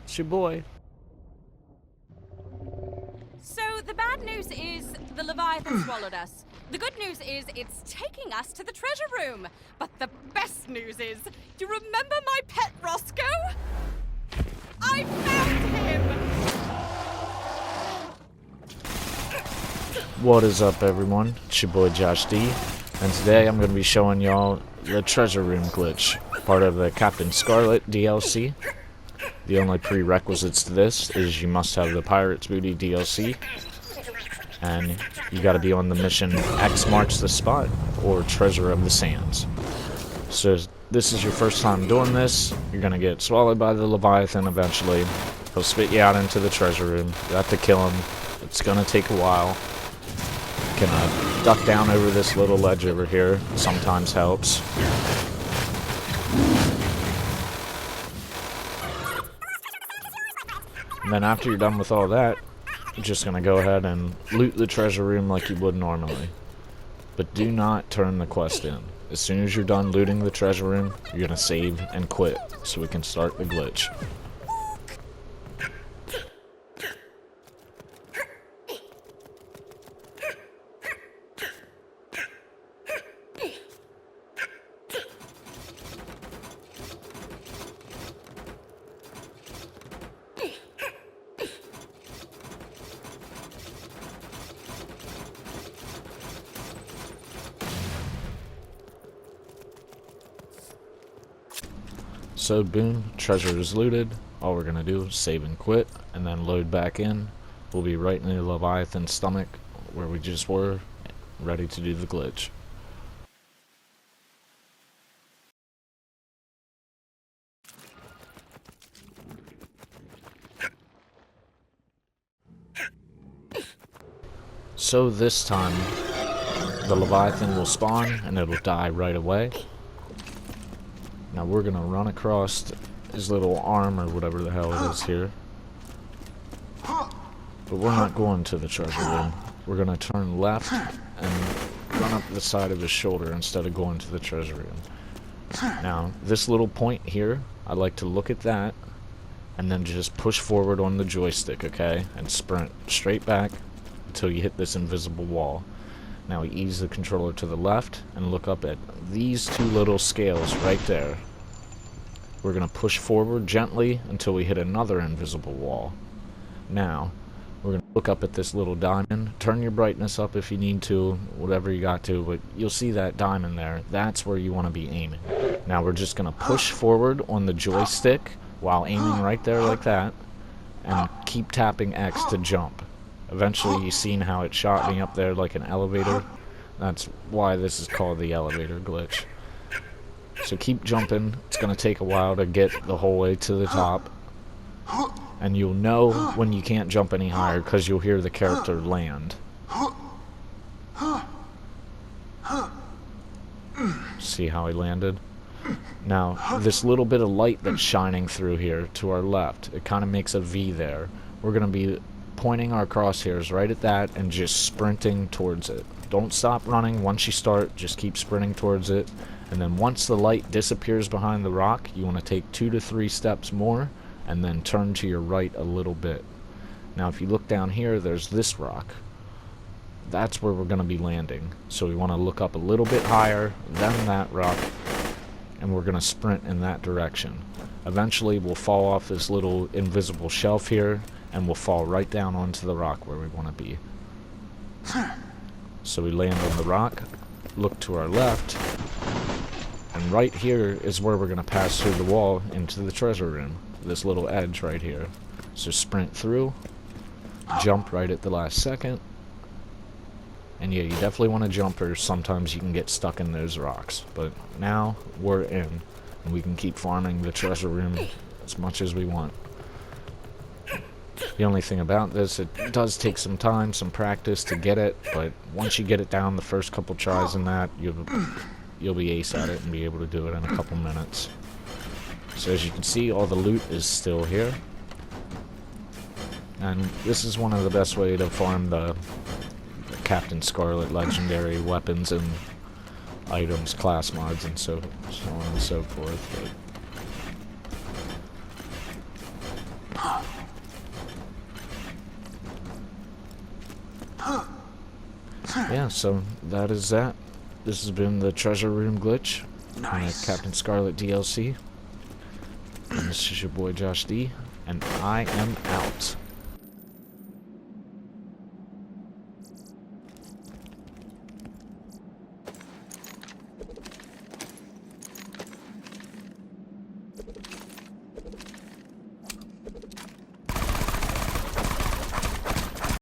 It's your boy. So, the bad news is the Leviathan swallowed us. The good news is it's taking us to the treasure room. But the best news is, do you remember my pet Roscoe? I found him! What is up, everyone? It's your boy Josh D, and today I'm going to be showing y'all the treasure room glitch, part of the Captain Scarlett DLC. The only prerequisites to this is you must have the Pirate's Booty DLC, and you got to be on the mission X marks the spot or Treasure of the Sands. So this is your first time doing this. You're going to get swallowed by the Leviathan eventually. He'll spit you out into the treasure room. You have to kill him. It's going to take a while. You can duck down over this little ledge over here. Sometimes helps. And then after you're done with all that, you're just going to go ahead and loot the treasure room like you would normally. But do not turn the quest in. As soon as you're done looting the treasure room, you're going to save and quit so we can start the glitch. So boom, treasure is looted. All we're gonna do is save and quit, and then load back in. We'll be right in the Leviathan's stomach, where we just were, ready to do the glitch. So this time, the Leviathan will spawn, and it'll die right away. Now we're gonna run across his little arm or whatever the hell it is here. But we're not going to the treasure room. We're gonna turn left and run up the side of his shoulder instead of going to the treasure room. Now, this little point here, I like to look at that and then just push forward on the joystick, okay? And sprint straight back until you hit this invisible wall. Now we ease the controller to the left and look up at these two little scales right there. We're going to push forward gently until we hit another invisible wall. Now, we're going to look up at this little diamond. Turn your brightness up if you need to, whatever you got to, but you'll see that diamond there. That's where you want to be aiming. Now we're just going to push forward on the joystick while aiming right there like that, and keep tapping X to jump. Eventually, you've seen how it shot me up there like an elevator. That's why this is called the elevator glitch. So keep jumping. It's going to take a while to get the whole way to the top. And you'll know when you can't jump any higher because you'll hear the character land. See how he landed? Now, this little bit of light that's shining through here to our left, it kind of makes a V there. We're going to be pointing our crosshairs right at that and just sprinting towards it. Don't stop running. Once you start, just keep sprinting towards it. And then once the light disappears behind the rock, you want to take 2 to 3 steps more and then turn to your right a little bit. Now if you look down here, there's this rock. That's where we're going to be landing. So we want to look up a little bit higher than that rock, and we're going to sprint in that direction. Eventually we'll fall off this little invisible shelf here, and we'll fall right down onto the rock where we want to be. So we land on the rock, look to our left, and right here is where we're going to pass through the wall into the treasure room. This little edge right here. So sprint through, jump right at the last second, and yeah, you definitely want to jump or sometimes you can get stuck in those rocks. But now we're in, and we can keep farming the treasure room as much as we want. The only thing about this, it does take some time, some practice to get it, but once you get it down the first couple tries in that, you'll be ace at it and be able to do it in a couple minutes. So as you can see, all the loot is still here. And this is one of the best way to farm the Captain Scarlett legendary weapons and items, class mods, and so on and so forth. But Yeah, so that is that. This has been the treasure room glitch on the Captain Scarlett DLC. And this is your boy Josh D, and I am out.